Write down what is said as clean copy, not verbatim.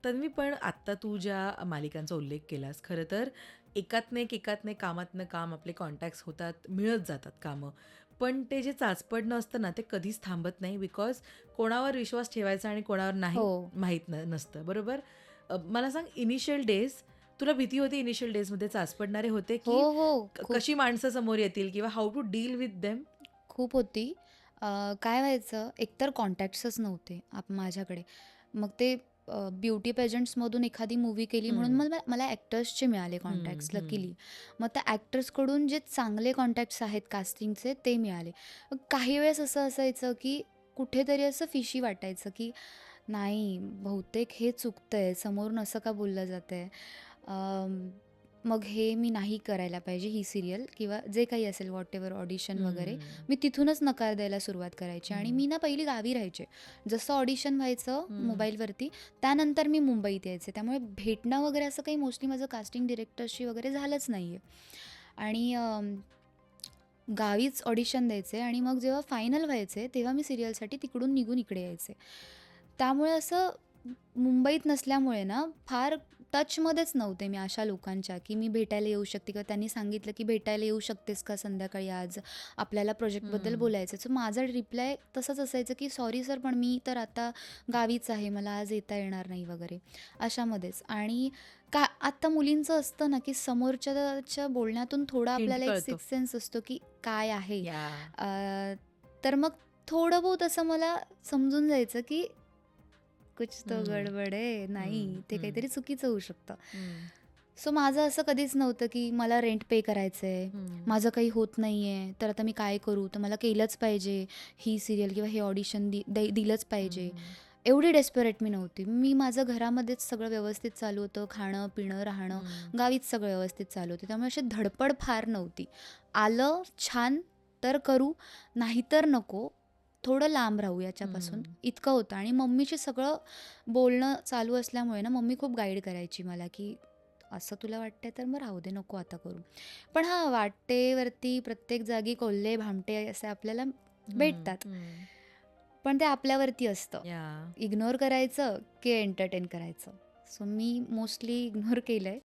तन्वी, पण आत्ता तू ज्या मालिकांचा उल्लेख केलास, खरं तर एकातनं एक, एकातनं एक, कामातनं काम, आपले कॉन्टॅक्ट्स होतात, मिळत जातात कामं. पण ते जे चाचपडणं असतं ना, ते कधीच थांबत नाही, बिकॉज कोणावर विश्वास ठेवायचा आणि कोणावर नाही हो. माहीत नसतं, बरोबर? मला सांग, इनिशियल डेज तुला भीती होती, इनिशियल डेजमध्ये चाचपडणारे होते, हो, की हो. खूप कशी माणसं समोर येतील किंवा how to deal with them? खूप होती. काय व्हायचं, एकतर कॉन्टॅक्ट्सच नव्हते माझ्याकडे. मग ते ब्युटी पेजंट्समधून एखादी मूव्ही केली म्हणून हं, मग मला ॲक्टर्सचे मिळाले हं, कॉन्टॅक्ट्स हं. लकीली. मग त्या ॲक्टर्सकडून जे चांगले कॉन्टॅक्ट्स आहेत कास्टिंगचे ते मिळाले. मग काही वेळेस असं असायचं, की कुठेतरी असं फिशी वाटायचं, की नाही बहुतेक हे चुकतंय, समोरून असं का बोललं जातंय. मग हे मी नाही करायला पाहिजे ही सीरियल किंवा जे काही असेल व्हॉटएव्हर ऑडिशन वगैरे. हं, मी तिथूनच नकार द्यायला सुरुवात करायची आणि हं, मी ना पहिली गावी राहायचे. जसं ऑडिशन व्हायचं हं. मोबाईलवरती, त्यानंतर मी मुंबईत यायचे. त्यामुळे भेटणं वगैरे असं काही मोस्टली माझं कास्टिंग डिरेक्टरशी वगैरे झालंच नाही आहे. आणि गावीच ऑडिशन द्यायचे आणि मग जेव्हा फायनल व्हायचे, तेव्हा मी सीरियलसाठी तिकडून निघून इकडे यायचे. त्यामुळे असं मुंबईत नसल्यामुळे ना, फार टचमध्येच नव्हते मी अशा लोकांच्या, की मी भेटायला येऊ शकते किंवा त्यांनी सांगितलं, की "भेटायला येऊ शकतेस का संध्याकाळी आज? आपल्याला प्रोजेक्टबद्दल हं. बोलायचं आहे." सो माझा रिप्लाय तसंच असायचं, की "सॉरी सर, पण मी तर आता गावीच आहे. मला आज येता येणार नाही" वगैरे अशामध्येच. आणि आत्ता मुलींचं असतं ना, की समोरच्याच्या बोलण्यातून थोडा हिंट आपल्याला एक कळतो. सिक्स्थ सेन्स असतो, की काय आहे. या. अ, तर मग थोडं बहुत असं मला समजून जायचं, की कुछ तो हं, गडबड आहे. नाही, हं, ते हं, काहीतरी चुकीचं होऊ शकतं. हं, सो माझं असं कधीच नव्हतं, की मला रेंट पे करायचं आहे, हं, माझं काही होत नाही आहे, तर आता मी काय करू? तर मला केलंच पाहिजे ही सीरियल किंवा हे ऑडिशन दिलंच पाहिजे. हं, एवढी डेस्परेट मी नव्हती. मी माझं घरामध्येच सगळं व्यवस्थित चालू होतं. खाणं, पिणं, राहणं, हं, गावीच सगळं व्यवस्थित चालू होतं. त्यामुळे अशी धडपड फार नव्हती. आलं छान तर करू, नाहीतर नको. थोडं लांब राहू याच्यापासून, हं. इतकं होतं. आणि मम्मीशी सगळं बोलणं चालू असल्यामुळे ना, मम्मी खूप गाईड करायची मला, की असं तुला वाटतंय तर मग राहू दे, नको आता करू. पण हां, वाटेवरती प्रत्येक जागी कोल्हे, भामटे असे आपल्याला हं, भेटतात. हं. पण ते आपल्यावरती असतं. या. इग्नोर करायचं की एंटरटेन करायचं. सो मी मोस्टली इग्नोर केलंय.